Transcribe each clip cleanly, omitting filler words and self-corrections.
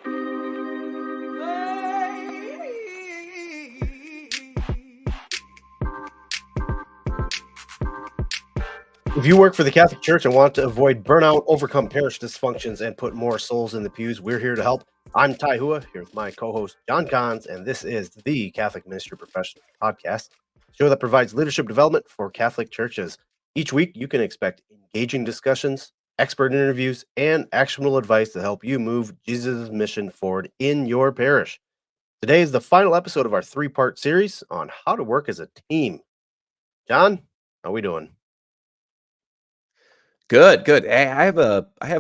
If you work for the Catholic Church and want to avoid burnout, overcome parish dysfunctions, and put more souls in the pews, we're here to help. I'm Ty Hua, here with my co-host John Cons, and this is the Catholic Ministry Professional Podcast, a show that provides leadership development for Catholic churches. Each week, you can expect engaging discussions, expert interviews, and actionable advice to help you move Jesus' mission forward in your parish. Today is the final episode of our three-part series on how to work as a team. John, how are we doing? Good. I have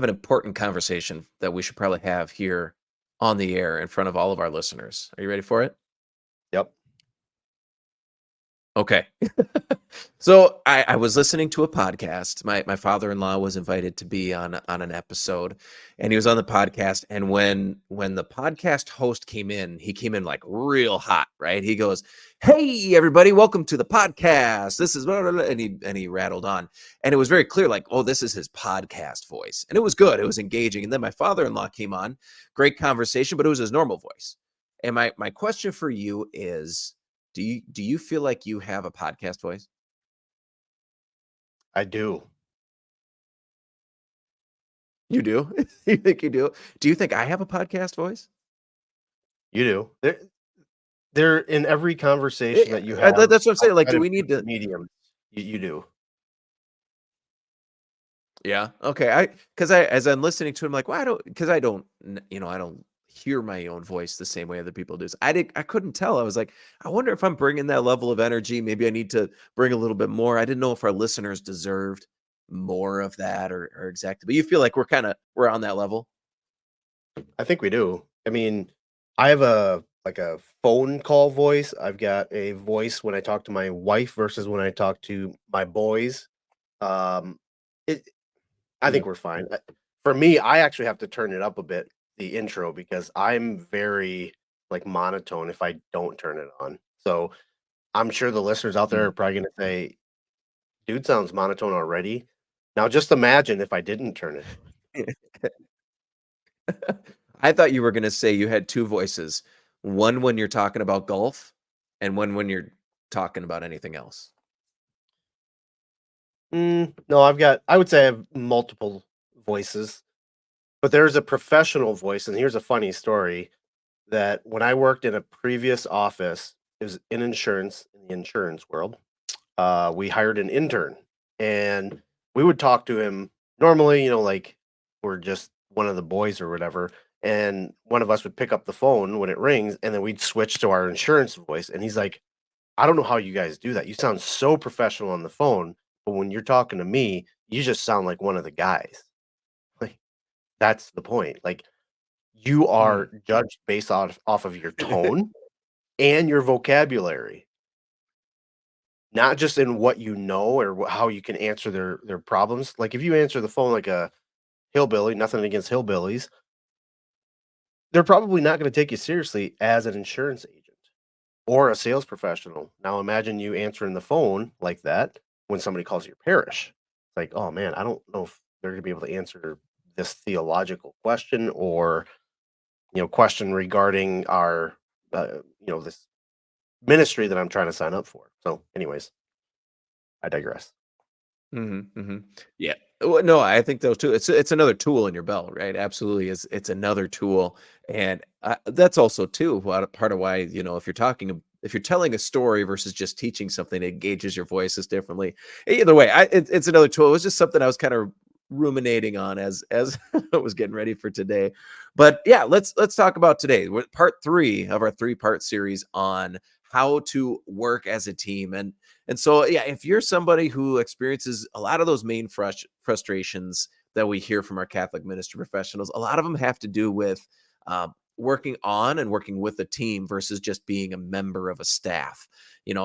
an important conversation that we should probably have here on the air in front of all of our listeners. Are you ready for it? Yep. Okay. So I was listening to a podcast. My father-in-law was invited to be on an episode, and he was on the podcast. And when the podcast host came in, he came in like real hot, right? He goes, "Hey everybody, welcome to the podcast. This is blah, blah, blah," and he rattled on, and it was very clear, like, oh, this is his podcast voice, and it was good. It was engaging. And then my father-in-law came on, great conversation, but it was his normal voice. And my question for you is, do you feel like you have a podcast voice? I do. You do? You think you do? Do you think I have a podcast voice? You do. They're in every conversation that you have That's what I'm saying. Like, outside do of we need to? medium. You do. Yeah. Okay. Because as I'm listening to him, like, well, I don't hear my own voice the same way other people do. So I couldn't tell. I was like, I wonder if I'm bringing that level of energy. Maybe I need to bring a little bit more. I didn't know if our listeners deserved more of that or exactly. But you feel like we're on that level. I think we do. I mean, I have a phone call voice. I've got a voice when I talk to my wife versus when I talk to my boys. Um, it. I Yeah. think we're fine. For me, I actually have to turn it up a bit, the intro, because I'm very like monotone if I don't turn it on. So I'm sure the listeners out there are probably going to say, "Dude sounds monotone already." Now, just imagine if I didn't turn it on. I thought you were going to say you had two voices, one when you're talking about golf and one when you're talking about anything else. No, I would say I have multiple voices, but there's a professional voice. And here's a funny story that when I worked in a previous office, it was in the insurance world. We hired an intern and we would talk to him normally, like we're just one of the boys or whatever. And one of us would pick up the phone when it rings and then we'd switch to our insurance voice. And he's like, "I don't know how you guys do that. You sound so professional on the phone, but when you're talking to me, you just sound like one of the guys." Like, that's the point. Like, you are judged based off of your tone and your vocabulary, not just in what you know or how you can answer their problems. Like, if you answer the phone like a hillbilly, nothing against hillbillies, they're probably not going to take you seriously as an insurance agent or a sales professional. Now imagine you answering the phone like that when somebody calls your parish. It's like, oh man, I don't know if they're going to be able to answer this theological question or question regarding our this ministry that I'm trying to sign up for. So, anyways, I digress. Yeah. Well, no, I think those too. It's another tool in your belt, right? Absolutely, it's another tool, and that's also too part of why if you're telling a story versus just teaching something, it engages your voices differently. Either way, it's another tool. It was just something I was kind of ruminating on as I was getting ready for today. But yeah, let's talk about today. Part 3 of our 3-part series on how to work as a team. And so, yeah, if you're somebody who experiences a lot of those main frustrations that we hear from our Catholic ministry professionals, a lot of them have to do with working on and working with a team versus just being a member of a staff.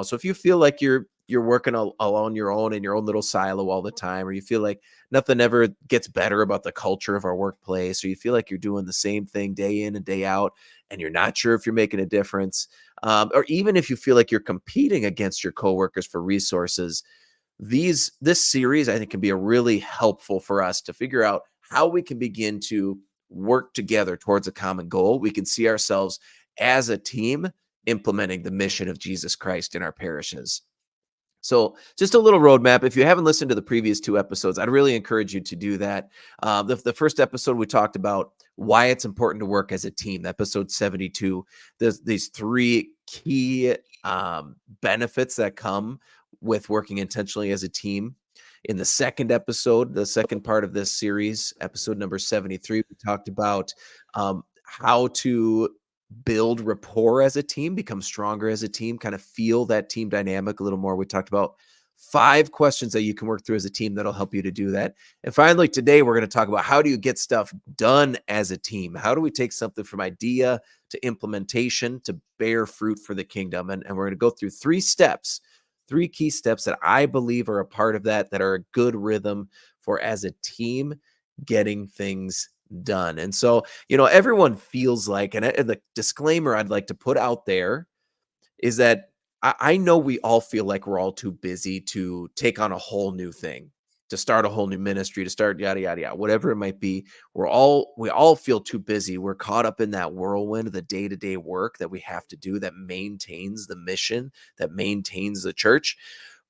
So if you feel like you're working on your own in your own little silo all the time, or you feel like nothing ever gets better about the culture of our workplace, or you feel like you're doing the same thing day in and day out, and you're not sure if you're making a difference, or even if you feel like you're competing against your coworkers for resources, this series I think can be a really helpful for us to figure out how we can begin to work together towards a common goal, we can see ourselves as a team implementing the mission of Jesus Christ in our parishes. So, just a little roadmap. If you haven't listened to the previous two episodes, I'd really encourage you to do that. The first episode, we talked about why it's important to work as a team, episode 72. There's these three key benefits that come with working intentionally as a team. In the second episode, the second part of this series, episode number 73, we talked about how to build rapport as a team, become stronger as a team, kind of feel that team dynamic a little more. We talked about 5 questions that you can work through as a team that'll help you to do that. And finally, today we're going to talk about how do you get stuff done as a team? How do we take something from idea to implementation to bear fruit for the kingdom? And we're going to go through 3 steps, 3 key steps that I believe are a part of that, that are a good rhythm for as a team getting things done. And so, everyone feels like, and the disclaimer I'd like to put out there is that I know we all feel like we're all too busy to take on a whole new thing, to start a whole new ministry, to start yada yada yada, whatever it might be. We all feel too busy. We're caught up in that whirlwind of the day-to-day work that we have to do that maintains the mission, that maintains the church.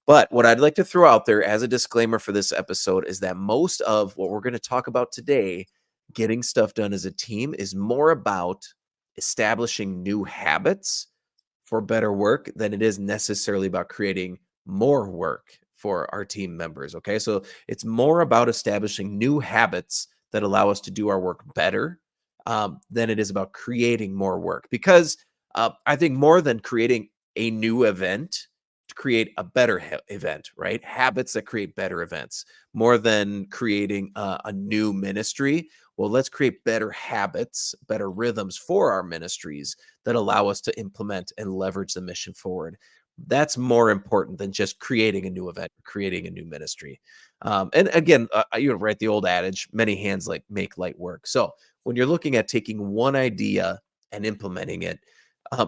But what I'd like to throw out there as a disclaimer for this episode is that most of what we're going to talk about today, getting stuff done as a team, is more about establishing new habits for better work than it is necessarily about creating more work for our team members. Okay. So it's more about establishing new habits that allow us to do our work better than it is about creating more work. Because I think more than creating a new event, to create a better event, right? Habits that create better events, more than creating a new ministry. Well, let's create better habits, better rhythms for our ministries that allow us to implement and leverage the mission forward. That's more important than just creating a new event, creating a new ministry. And again, right, the old adage, many hands like make light work. So when you're looking at taking one idea and implementing it,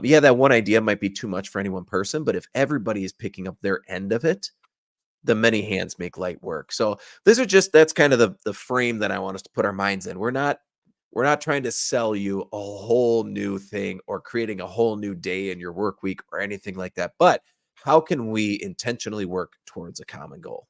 yeah, that one idea might be too much for any one person, but if everybody is picking up their end of it, the many hands make light work. So that's kind of the frame that I want us to put our minds in. We're not trying to sell you a whole new thing or creating a whole new day in your work week or anything like that. But how can we intentionally work towards a common goal?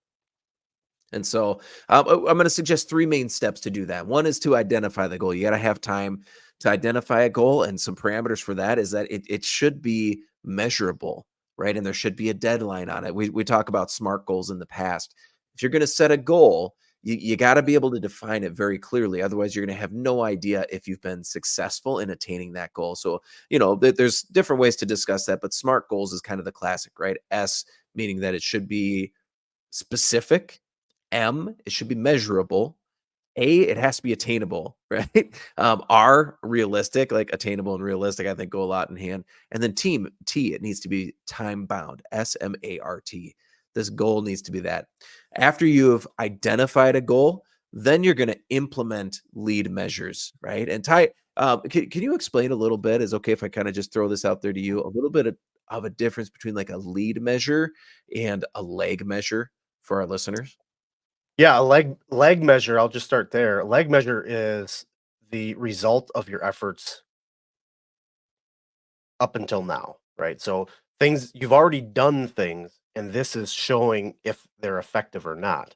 And so I'm going to suggest 3 main steps to do that. One is to identify the goal. You got to have time to identify a goal, and some parameters for that is that it should be measurable, right? And there should be a deadline on it. We talk about SMART goals in the past. If you're going to set a goal, you got to be able to define it very clearly. Otherwise, you're going to have no idea if you've been successful in attaining that goal. So, there's different ways to discuss that, but SMART goals is kind of the classic, right? S meaning that it should be specific. M, it should be measurable. A, it has to be attainable, right? R, realistic, like attainable and realistic, I think go a lot in hand. And then T, it needs to be time bound. SMART. This goal needs to be that. After you've identified a goal, then you're going to implement lead measures, right? And can you explain a little bit? Is okay if I kind of just throw this out there to you? A little bit of a difference between like a lead measure and a leg measure for our listeners? Yeah, a leg measure, I'll just start there. A leg measure is the result of your efforts up until now, right? So things you've already done things, and this is showing if they're effective or not.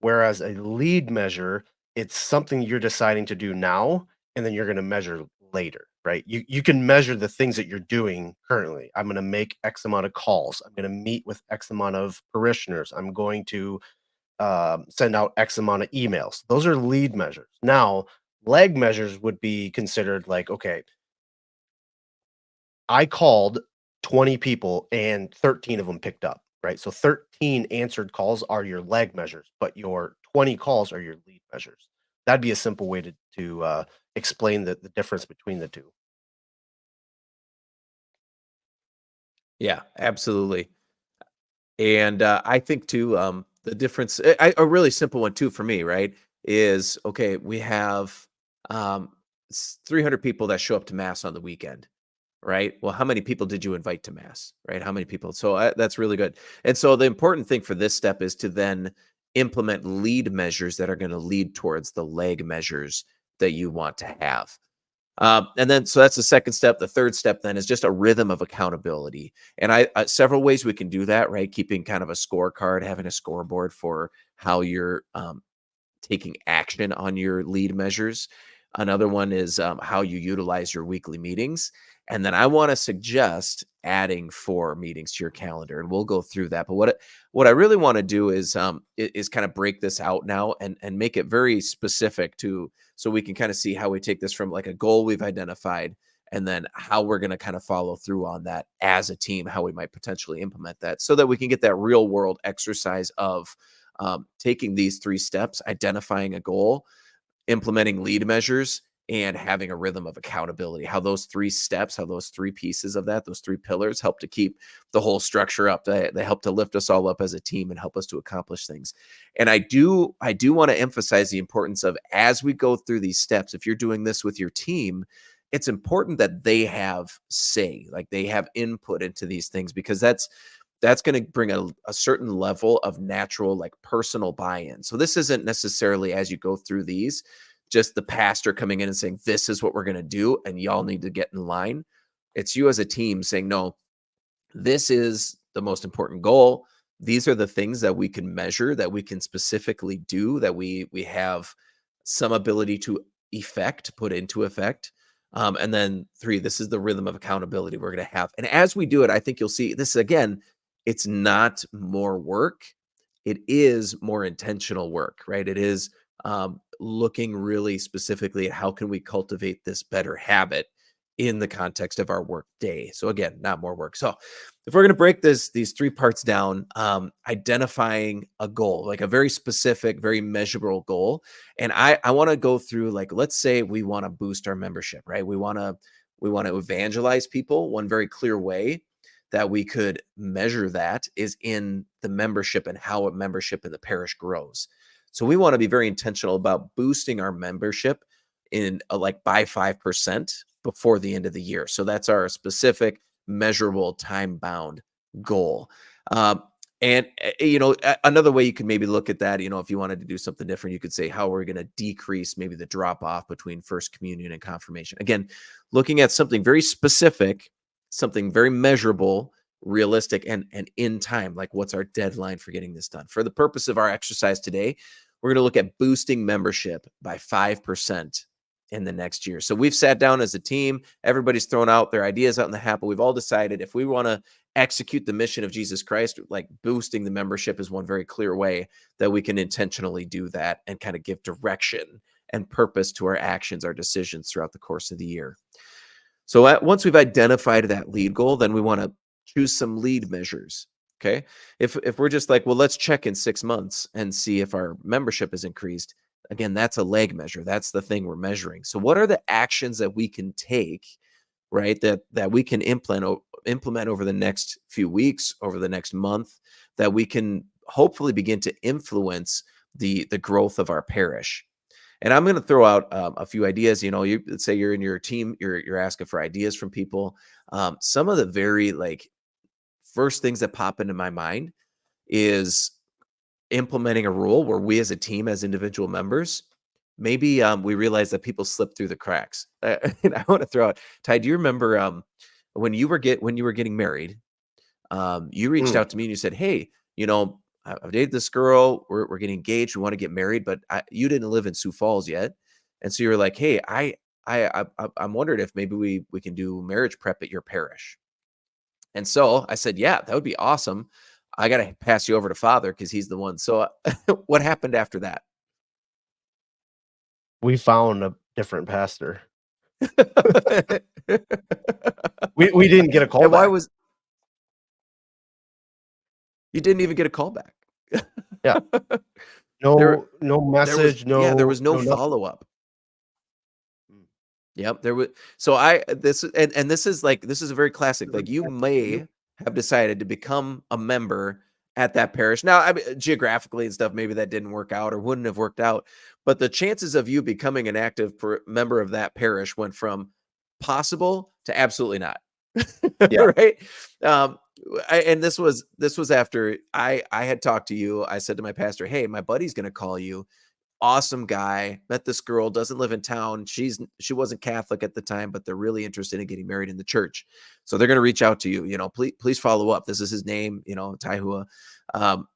Whereas a lead measure, it's something you're deciding to do now, and then you're going to measure later, right? You can measure the things that you're doing currently. I'm going to make X amount of calls. I'm going to meet with X amount of parishioners. I'm going to send out X amount of emails. Those are lead measures. Now, leg measures would be considered like, okay, I called 20 people and 13 of them picked up, right? So 13 answered calls are your leg measures, but your 20 calls are your lead measures. That'd be a simple way to explain the difference between the two. Yeah, absolutely. And I think too, the difference, a really simple one too for me, right, is okay, we have 300 people that show up to mass on the weekend, right? Well, how many people did you invite to mass, right? How many people? So that's really good. And so the important thing for this step is to then implement lead measures that are going to lead towards the leg measures that you want to have. And then, so that's the second step. The third step then is just a rhythm of accountability. And several ways we can do that, right? Keeping kind of a scorecard, having a scoreboard for how you're taking action on your lead measures. Another one is how you utilize your weekly meetings. And then I want to suggest adding 4 meetings to your calendar, and we'll go through that. But what I really want to do is kind of break this out now and make it very specific to, so we can kind of see how we take this from like a goal we've identified, and then how we're going to kind of follow through on that as a team, how we might potentially implement that, so that we can get that real world exercise of taking these 3 steps: identifying a goal, implementing lead measures, and having a rhythm of accountability. How those 3 steps, how those 3 pieces of that, those 3 pillars help to keep the whole structure up. They help to lift us all up as a team and help us to accomplish things. And I do want to emphasize the importance of, as we go through these steps, if you're doing this with your team, it's important that they have say, like they have input into these things, because that's going to bring a certain level of natural, like personal buy-in. So this isn't necessarily, as you go through these, just the pastor coming in and saying, this is what we're going to do, and y'all need to get in line. It's you as a team saying, no, this is the most important goal. These are the things that we can measure, that we can specifically do, that we have some ability to put into effect. And then 3, this is the rhythm of accountability we're going to have. And as we do it, I think you'll see this again, it's not more work. It is more intentional work, right? It is looking really specifically at how can we cultivate this better habit in the context of our work day. So again, not more work. So if we're going to break these 3 parts down, identifying a goal, like a very specific, very measurable goal. And I want to go through, like, let's say we want to boost our membership, right? We want to evangelize people. One very clear way that we could measure that is in the membership and how a membership in the parish grows. So we want to be very intentional about boosting our membership in like by 5% before the end of the year. So that's our specific, measurable, time-bound goal. And another way you could maybe look at that, if you wanted to do something different, you could say, how are we going to decrease maybe the drop off between first communion and confirmation? Again, looking at something very specific, something very measurable, realistic, and in time. Like, what's our deadline for getting this done? For the purpose of our exercise today, we're going to look at boosting membership by 5% in the next year. So we've sat down as a team, everybody's thrown out their ideas out in the hat, but we've all decided if we want to execute the mission of Jesus Christ, like boosting the membership is one very clear way that we can intentionally do that and kind of give direction and purpose to our actions, our decisions throughout the course of the year. So once we've identified that lead goal, then we want to choose some lead measures. Okay. If we're just like, well, let's check in 6 months and see if our membership has increased. Again, that's a leg measure. That's the thing we're measuring. So what are the actions that we can take, right? That we can implement over the next few weeks, over the next month, that we can hopefully begin to influence the growth of our parish. And I'm going to throw out a few ideas. Let's say you're in your team, you're asking for ideas from people. Some of the very first things that pop into my mind is implementing a rule where we as a team, as individual members, maybe we realize that people slip through the cracks. And I want to throw out, Ty, do you remember when you were getting married? You reached out to me and you said, "Hey, I've dated this girl. We're getting engaged. We want to get married, but you didn't live in Sioux Falls yet." And so you were like, "Hey, I'm wondering if maybe we can do marriage prep at your parish." And so I said, "Yeah, that would be awesome. I got to pass you over to Father because he's the one." So what happened after that? We found a different pastor. We didn't get a call And why back. was you didn't even get a call back? Yeah. There No message, there was no no nothing. follow-up. Yep, there was. So this is this is a very classic. Like, you may have decided to become a member at that parish. Now, I mean, geographically and stuff, maybe that didn't work out or wouldn't have worked out, but the chances of you becoming an active member of that parish went from possible to absolutely not. Yeah. Right? And this was after I had talked to you. I said to my pastor, "Hey, my buddy's going to call you. awesome guy, met this girl, doesn't live in town. She wasn't Catholic at the time, but they're really interested in getting married in the church. So they're going to reach out to you, please follow up. This is his name, Taihua. Um,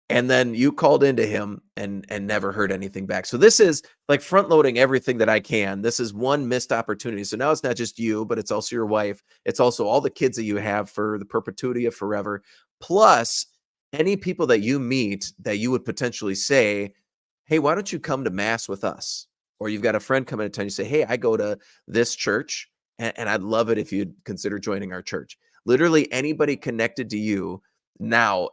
and then you called into him and never heard anything back. So this is like front loading everything that I can. This is one missed opportunity. So now it's not just you, but it's also your wife. It's also all the kids that you have for the perpetuity of forever, plus any people that you meet that you would potentially say, hey, why don't you come to mass with us? Or you've got a friend coming to town, you say, hey, I go to this church and I'd love it if you'd consider joining our church. Literally anybody connected to you now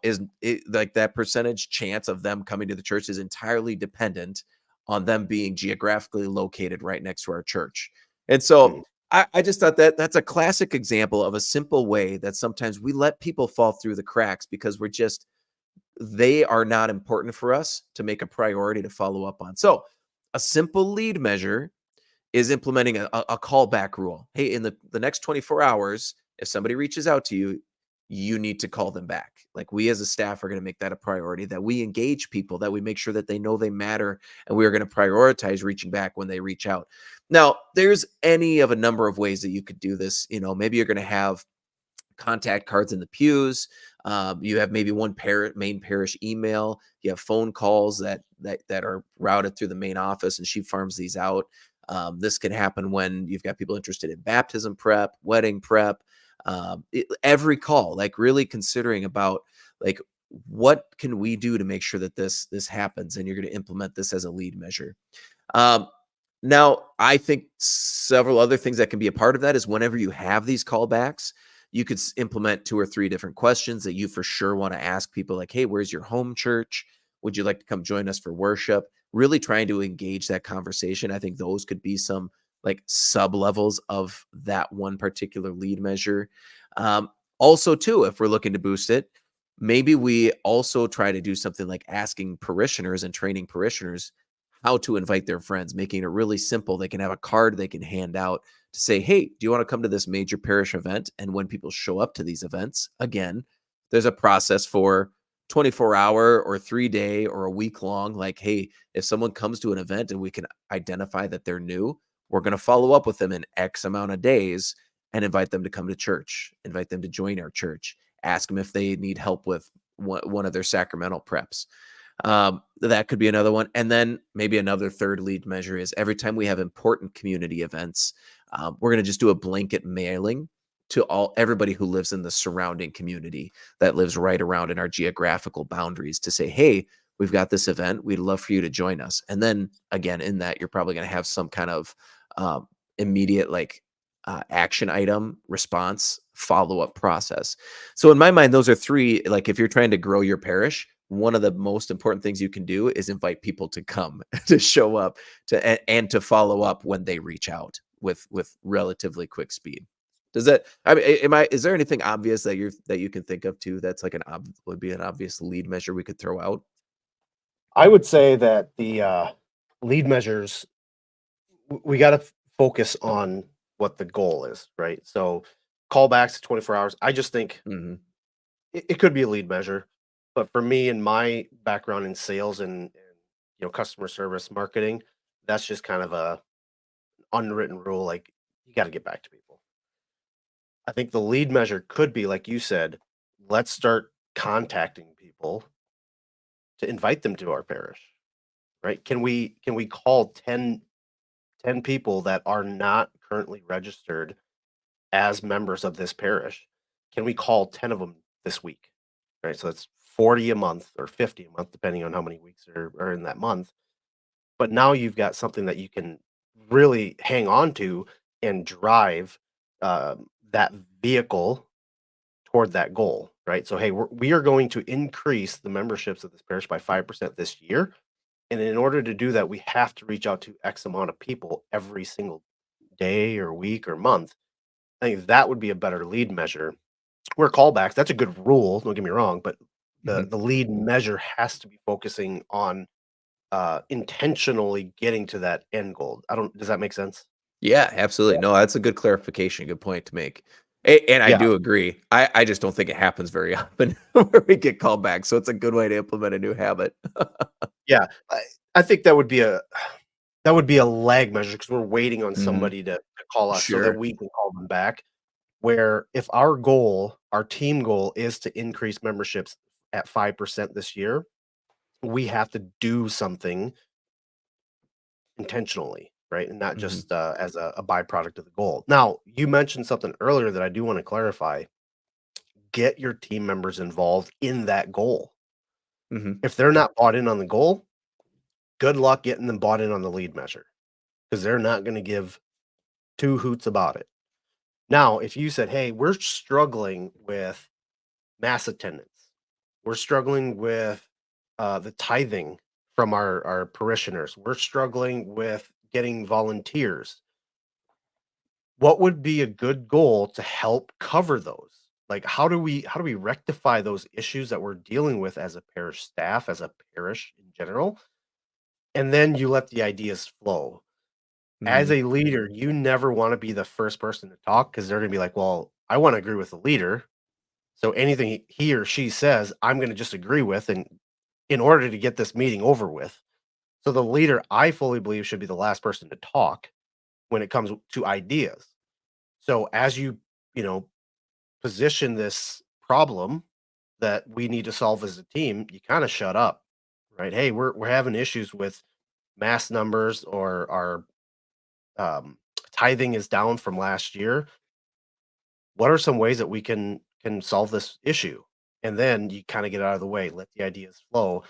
like that percentage chance of them coming to the church is entirely dependent on them being geographically located right next to our church. And so Mhm. I just thought that that's a classic example of a simple way that sometimes we let people fall through the cracks because they are not important for us to make a priority to follow up on. So a simple lead measure is implementing a callback rule. Hey, in the next 24 hours, if somebody reaches out to you, you need to call them back. Like we as a staff are going to make that a priority, that we engage people, that we make sure that they know they matter, and we are going to prioritize reaching back when they reach out. Now, there's any of a number of ways that you could do this. Maybe you're going to have contact cards in the pews. You have maybe one main parish email. You have phone calls that are routed through the main office, and she farms these out. This can happen when you've got people interested in baptism prep, wedding prep. Every call, like really considering about like what can we do to make sure that this happens, and you're going to implement this as a lead measure. Um, Now, I think several other things that can be a part of that is whenever you have these callbacks, you could implement 2 or 3 different questions that you for sure want to ask people like, hey, where's your home church? Would you like to come join us for worship? Really trying to engage that conversation. I think those could be some like sub levels of that one particular lead measure. Also, too, if we're looking to boost it, maybe we also try to do something like asking parishioners and training parishioners how to invite their friends, making it really simple. They can have a card they can hand out to say, hey, do you want to come to this major parish event? And when people show up to these events, again, there's a process for 24-hour or 3-day or a week long. Like, hey, if someone comes to an event and we can identify that they're new, we're going to follow up with them in X amount of days and invite them to come to church, invite them to join our church, ask them if they need help with one of their sacramental preps. That could be another one. And then maybe another third lead measure is every time we have important community events, we're going to just do a blanket mailing to everybody who lives in the surrounding community that lives right around in our geographical boundaries to say, hey, we've got this event. We'd love for you to join us. And then again, in that, you're probably going to have some kind of um, immediate action item response follow-up process. So in my mind, those are 3, like if you're trying to grow your parish, one of the most important things you can do is invite people to come, to show up, and to follow up when they reach out with relatively quick speed. Does that, I mean, is there anything obvious that you can think of too that's like would be an obvious lead measure we could throw out? I would say that the lead measures, we got to focus on what the goal is, right? So callbacks to 24 hours. I just think Mhm. it could be a lead measure, but for me and my background in sales and customer service marketing, that's just kind of a unwritten rule. Like you got to get back to people. I think the lead measure could be, like you said, let's start contacting people to invite them to our parish, right? Can we call 10 people that are not currently registered as members of this parish? Can we call 10 of them this week? Right. So that's 40 a month or 50 a month, depending on how many weeks are in that month. But now you've got something that you can really hang on to and drive that vehicle toward that goal. Right. So, hey, we are going to increase the memberships of this parish by 5% this year. And in order to do that, we have to reach out to X amount of people every single day or week or month. I think that would be a better lead measure. Where callbacks, that's a good rule, don't get me wrong, but the Mhm. the lead measure has to be focusing on, intentionally getting to that end goal. I don't Does that make sense? Yeah, absolutely. Yeah. No, that's a good clarification, good point to make. And I Yeah, do agree. I just don't think it happens very often where we get called back. So it's a good way to implement a new habit. yeah. I think that would be a lag measure because we're waiting on Mhm. somebody to call us so that Sure. we can call them back. Where if our team goal is to increase memberships at 5% this year, we have to do something intentionally, right? And not Mhm. just as a byproduct of the goal. Now, you mentioned something earlier that I do want to clarify. Get your team members involved in that goal. Mhm. If they're not bought in on the goal, good luck getting them bought in on the lead measure because they're not going to give two hoots about it. Now, if you said, "Hey, we're struggling with mass attendance. We're struggling with the tithing from our parishioners. We're struggling with getting volunteers." What would be a good goal to help cover those? Like, how do we rectify those issues that we're dealing with as a parish staff, as a parish in general? And then you let the ideas flow. As Mhm. a leader, you never want to be the first person to talk because they're going to be like, "Well, I want to agree with the leader. So anything he or she says, I'm gonna just agree with in order to get this meeting over with." So the leader, I fully believe, should be the last person to talk when it comes to ideas. So as you know, position this problem that we need to solve as a team, you kinda shut up, right? "Hey, we're having issues with mass numbers or our, tithing is down from last year. What are some ways that we can solve this issue?" And then you kinda get out of the way, let the ideas flow,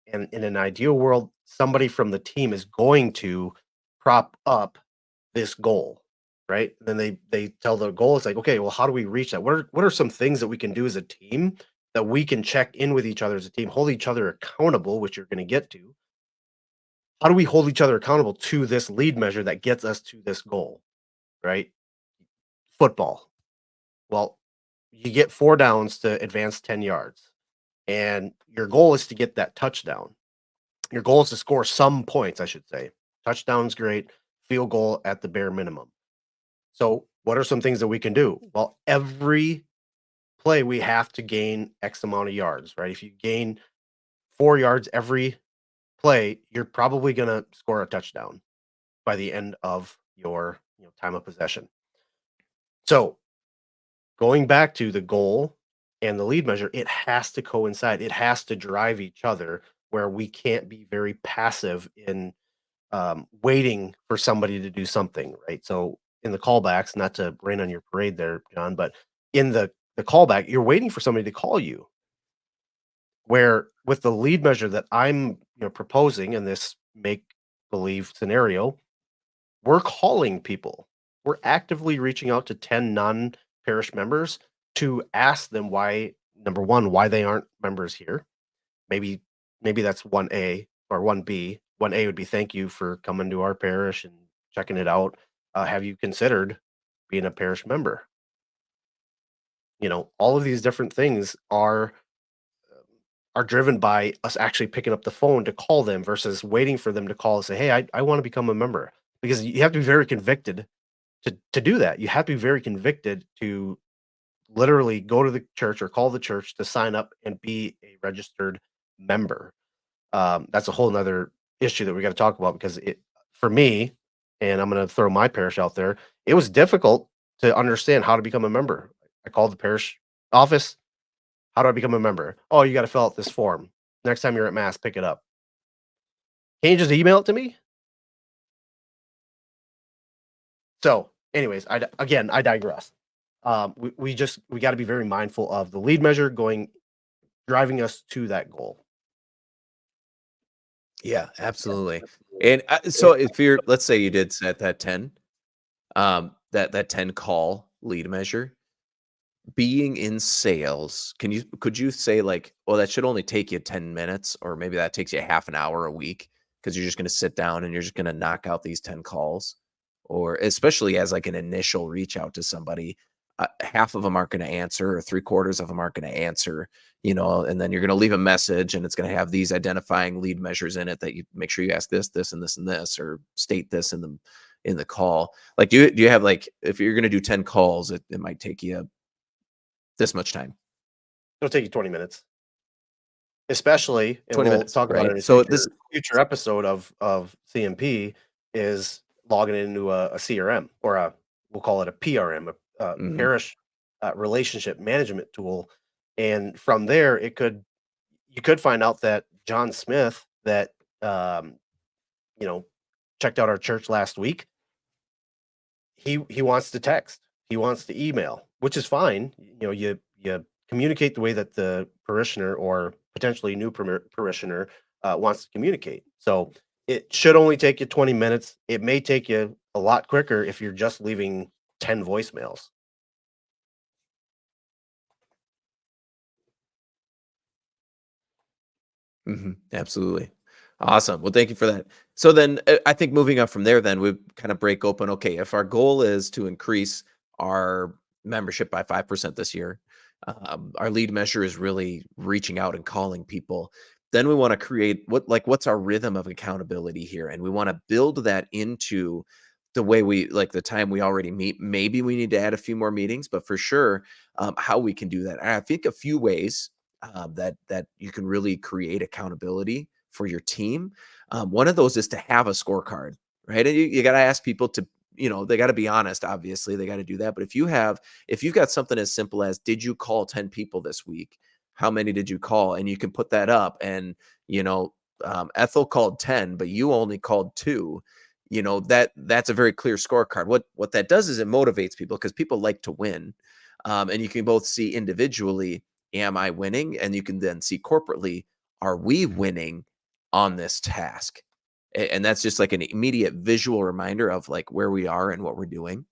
and in an ideal world, somebody from the team is going to prop up this goal, right? Then they tell the goal, it's like, "Okay, well, how do we reach that? What are some things that we can do as a team that we can check in with each other as a team, hold each other accountable," which you're gonna get to. How do we hold each other accountable to this lead measure that gets us to this goal, right? Football. Well, you get 4 downs to advance 10 yards, and your goal is to get that touchdown. Your goal is to score some points, I should say. Touchdown's great, field goal at the bare minimum. So, what are some things that we can do? Well, every play, we have to gain X amount of yards, right? If you gain 4 yards every play, you're probably gonna score a touchdown by the end of your, time of possession. So, going back to the goal and the lead measure, it has to coincide. It has to drive each other where we can't be very passive in waiting for somebody to do something, right? So in the callbacks, not to rain on your parade there, John, but in the callback, you're waiting for somebody to call you. Where with the lead measure that I'm proposing in this make believe scenario, we're calling people. We're actively reaching out to 10 non-parish members to ask them why, number 1, why they aren't members here. Maybe maybe that's 1A or 1B. 1A would be, "Thank you for coming to our parish and checking it out. Have you considered being a parish member?" All of these different things are driven by us actually picking up the phone to call them versus waiting for them to call and say, "Hey, I wanna become a member." Because you have to be very convicted to do that. You have to be very convicted to literally go to the church or call the church to sign up and be a registered member. That's a whole nother issue that we gotta talk about because it for me, and I'm gonna throw my parish out there, it was difficult to understand how to become a member. I called the parish office. "How do I become a member?" "Oh, you gotta fill out this form. Next time you're at mass, pick it up." "Can you just email it to me?" So, anyways, I digress. We gotta be very mindful of the lead measure driving us to that goal. Yeah, Yeah, absolutely. absolutely. And, so if you're let's say you did set that 10, that 10 call lead measure, being in sales, could you say like, "Well, that should only take you 10 minutes," or maybe that takes you half an hour a week because 'cause you're just gonna sit down and you're just gonna knock out these 10 calls? Or especially as like an initial reach out to somebody, half of them aren't gonna answer or 3/4 of them aren't gonna answer, and then you're gonna leave a message and it's gonna have these identifying lead measures in it that you make sure you ask this, this, and this, and this, or state this in the call. Like, do you have like if you're gonna do 10 calls, it might take you this much time. It'll take you 20 minutes. especially, and 20 we'll minutes, talk about it right? in a So this future episode of CMP, is logging into a CRM, or a, we'll call it a PRM, a mhm, parish relationship management tool, and from there you could find out that John Smith, that um, you know checked out our church last week, he wants to text, he wants to email, which is fine. You communicate the way that the parishioner, or potentially new parishioner, wants to communicate. So it should only take you 20 minutes. It may take you a lot quicker if you're just leaving 10 voicemails. mhm, absolutely. Awesome. Well, thank you for that. So then I think moving up from there, then we kind of break open. Okay, if our goal is to increase our membership by 5% this year, our lead measure is really reaching out and calling people. Then we want to create what's our rhythm of accountability here, and we want to build that into the way we like the time we already meet. Maybe we need to add a few more meetings, but for sure, how we can do that. And I think a few ways that you can really create accountability for your team. One of those is to have a scorecard, right? And you got to ask people to, they got to be honest. Obviously, they got to do that. But if you've got something as simple as, did you call 10 people this week? How many did you call? And you can put that up. And Ethel called 10, but you only called two. That's a very clear scorecard. What that does is it motivates people because people like to win, and you can both see individually, am I winning? And you can then see corporately, are we winning on this task? And that's just like an immediate visual reminder of like where we are and what we're doing.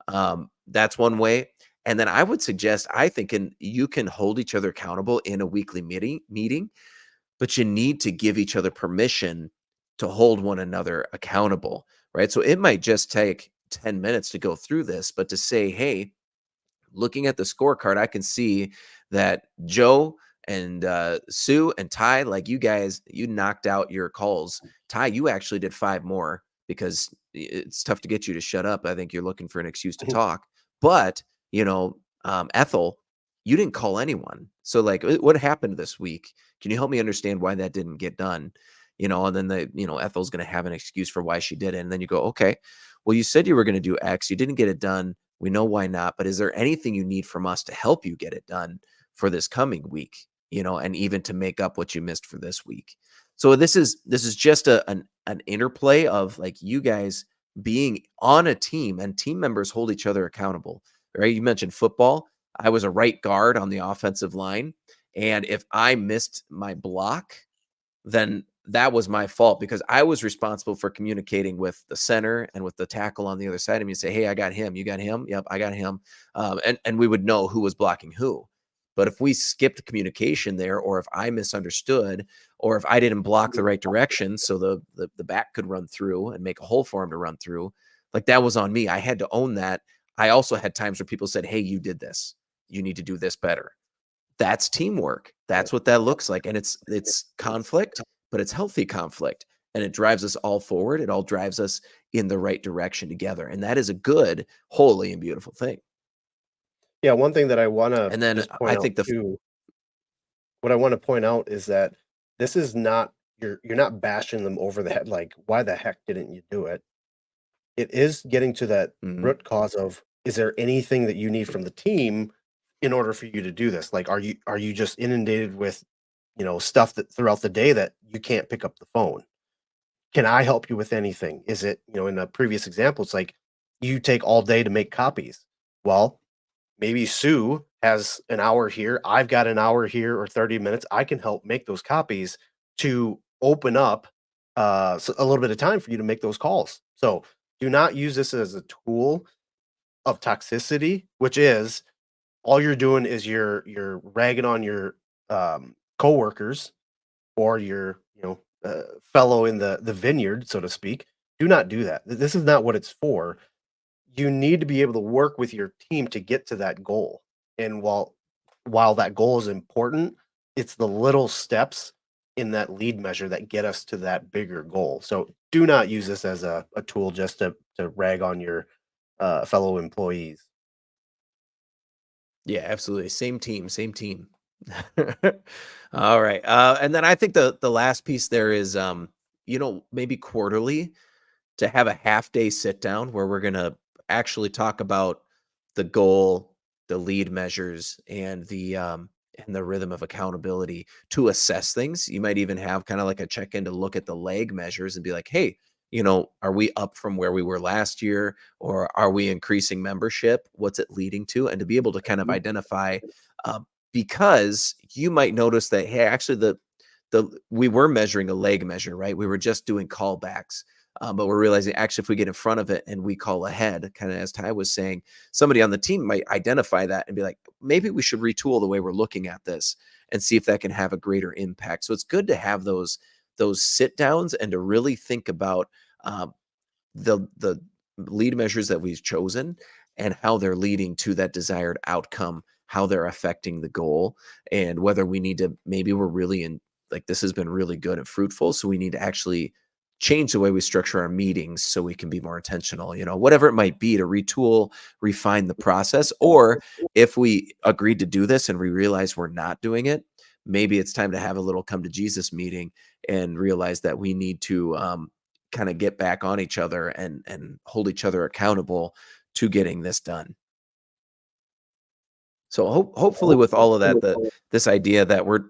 That's one way. And then I would suggest, I think, and you can hold each other accountable in a weekly meeting, but you need to give each other permission to hold one another accountable, right? So it might just take 10 minutes to go through this, but to say, hey, looking at the scorecard, I can see that Joe and Sue and Ty, like you guys, you knocked out your calls. Ty, you actually did five more because it's tough to get you to shut up. I think you're looking for an excuse to talk. But Ethel, you didn't call anyone. So like, what happened this week? Can you help me understand why that didn't get done? And then Ethel's going to have an excuse for why she did it. And then you go, okay, well, you said you were going to do X. You didn't get it done. We know why not, but is there anything you need from us to help you get it done for this coming week, and even to make up what you missed for this week? So this is just an interplay of like you guys being on a team, and team members hold each other accountable, right? You mentioned football. I was a right guard on the offensive line, and if I missed my block, then that was my fault because I was responsible for communicating with the center and with the tackle on the other side of me and say, hey, I got him. You got him? Yep, I got him. And we would know who was blocking who. But if we skipped communication there, or if I misunderstood, or if I didn't block the right direction so the back could run through and make a hole for him to run through, like that was on me. I had to own that. I also had times where people said, hey, you did this. You need to do this better. That's teamwork. That's what that looks like, and it's conflict, but it's healthy conflict, and it drives us all forward. It all drives us in the right direction together, and that is a good, holy, and beautiful thing. Yeah, one thing that I want to And then just I point out think the too, what I want to point out is that this is not, you're not bashing them over the head like, why the heck didn't you do it? It is getting to that mhm. root cause of, is there anything that you need from the team in order for you to do this? Like, are you just inundated with, stuff that throughout the day that you can't pick up the phone? Can I help you with anything? Is it, in a previous example, it's like you take all day to make copies. Well, maybe Sue has an hour here. I've got an hour here, or 30 minutes. I can help make those copies to open up a little bit of time for you to make those calls. So do not use this as a tool of toxicity, which is, all you're doing is you're ragging on your coworkers, or your fellow in the vineyard, so to speak. Do not do that. This is not what it's for. You need to be able to work with your team to get to that goal. And while that goal is important, it's the little steps in that lead measure that get us to that bigger goal. So do not use this as a tool just to rag on your fellow employees. Yeah, absolutely. Same team, same team. All right. And then I think the last piece there is, maybe quarterly to have a half day sit down where we're going to actually talk about the goal, the lead measures, and the rhythm of accountability to assess things. You might even have kind of like a check in to look at the leg measures and be like, hey, are we up from where we were last year, or are we increasing membership? What's it leading to? And to be able to kind of Mhm. identify, because you might notice that, hey, actually the we were measuring a leg measure, right? We were just doing callbacks. But we're realizing actually, if we get in front of it and we call ahead, kind of as Ty was saying, somebody on the team might identify that and be like, maybe we should retool the way we're looking at this and see if that can have a greater impact. So it's good to have those sit downs and to really think about um, the lead measures that we've chosen and how they're leading to that desired outcome, how they're affecting the goal, and whether we need to, maybe we're really in, like, this has been really good and fruitful, so we need to actually change the way we structure our meetings so we can be more intentional, whatever it might be, to retool, refine the process. Or if we agreed to do this and we realize we're not doing it, maybe it's time to have a little come to Jesus meeting and realize that we need to kind of get back on each other and hold each other accountable to getting this done. So hopefully with all of that, this idea that we're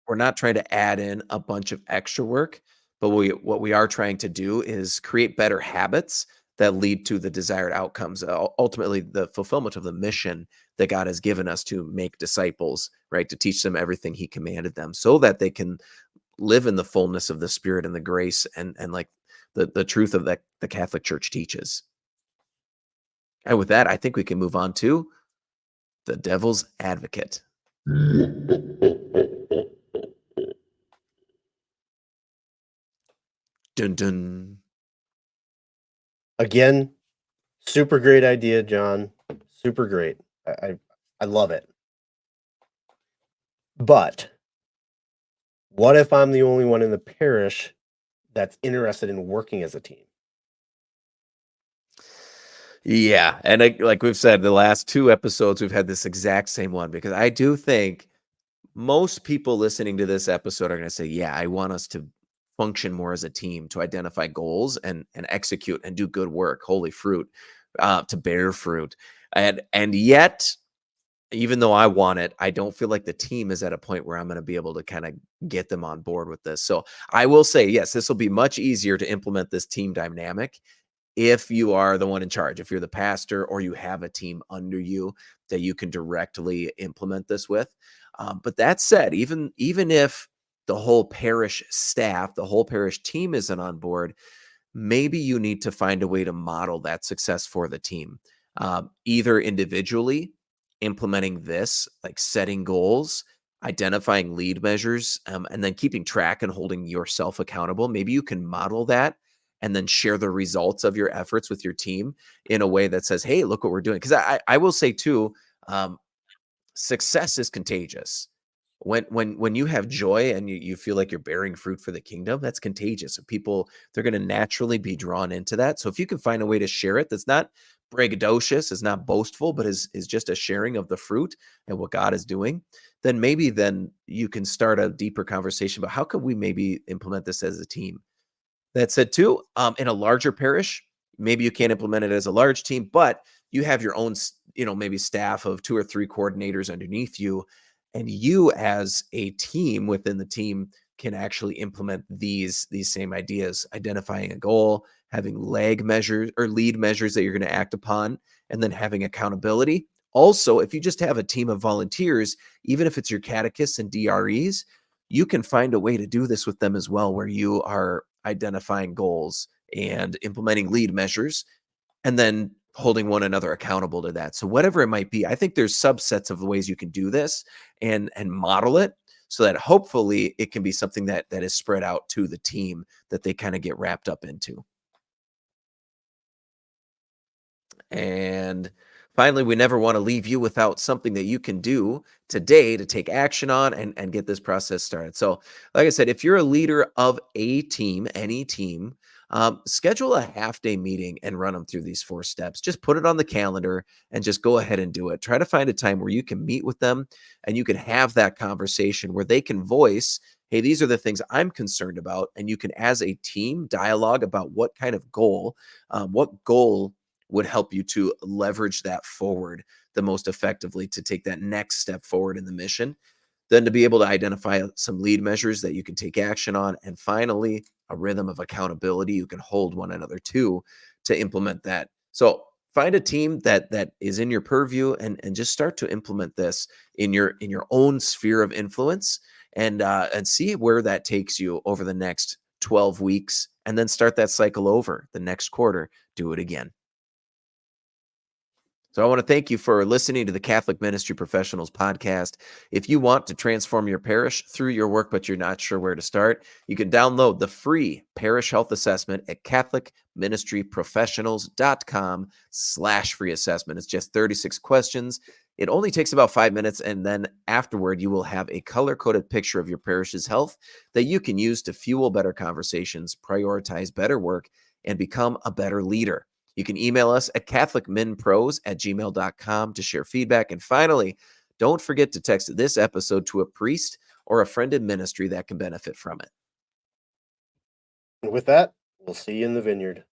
not trying to add in a bunch of extra work, but what we are trying to do is create better habits that lead to the desired outcomes. Ultimately, the fulfillment of the mission that God has given us to make disciples, right? To teach them everything He commanded them, so that they can live in the fullness of the Spirit and the grace and like the truth of that the Catholic Church teaches. And with that, I think we can move on to the devil's advocate. Dun dun. Again, super great idea, John. Super great. I love it. But what if I'm the only one in the parish that's interested in working as a team? Yeah, and like we've said, the last 2 episodes, we've had this exact same one, because I do think most people listening to this episode are gonna say, "Yeah, I want us to function more as a team, to identify goals and execute and do good work, holy fruit, to bear fruit." And yet, even though I want it, I don't feel like the team is at a point where I'm gonna be able to kinda get them on board with this. So, I will say, yes, this will be much easier to implement this team dynamic if you are the one in charge, if you're the pastor or you have a team under you that you can directly implement this with. But that said, even if the whole parish staff, the whole parish team isn't on board, maybe you need to find a way to model that success for the team, either individually implementing this, like setting goals, identifying lead measures, and then keeping track and holding yourself accountable. Maybe you can model that and then share the results of your efforts with your team in a way that says, hey, look what we're doing. Because I will say too, um, success is contagious. When you have joy and you feel like you're bearing fruit for the kingdom, that's contagious. So people, they're going to naturally be drawn into that. So if you can find a way to share it that's not braggadocious, is not boastful, but is just a sharing of the fruit and what God is doing, then you can start a deeper conversation about how could we maybe implement this as a team. That said too, in a larger parish, maybe you can't implement it as a large team, but you have your own, maybe staff of 2 or 3 coordinators underneath you, and you as a team within the team can actually implement these same ideas, identifying a goal, having leg measures or lead measures that you're going to act upon, and then having accountability. Also, if you just have a team of volunteers, even if it's your catechists and DREs, you can find a way to do this with them as well, where you are identifying goals and implementing lead measures and then holding one another accountable to that. So whatever it might be, I think there's subsets of the ways you can do this and model it so that hopefully it can be something that is spread out to the team that they kind of get wrapped up into. And finally, we never want to leave you without something that you can do today to take action on and get this process started. So, like I said, if you're a leader of a team, any team, Schedule a half day meeting and run them through these 4 steps. Just put it on the calendar and just go ahead and do it. Try to find a time where you can meet with them and you can have that conversation where they can voice, hey, these are the things I'm concerned about. And you can, as a team, dialogue about what goal would help you to leverage that forward the most effectively to take that next step forward in the mission. Then to be able to identify some lead measures that you can take action on. And finally, a rhythm of accountability you can hold one another to implement that. So find a team that is in your purview and just start to implement this in your own sphere of influence and see where that takes you over the next 12 weeks, and then start that cycle over the next quarter. Do it again. So I want to thank you for listening to the Catholic Ministry Professionals podcast. If you want to transform your parish through your work, but you're not sure where to start, you can download the free parish health assessment at catholicministryprofessionals.com/free assessment. It's just 36 questions. It only takes about 5 minutes. And then afterward, you will have a color-coded picture of your parish's health that you can use to fuel better conversations, prioritize better work, and become a better leader. You can email us at catholicminpros@gmail.com to share feedback. And finally, don't forget to text this episode to a priest or a friend in ministry that can benefit from it. And with that, we'll see you in the vineyard.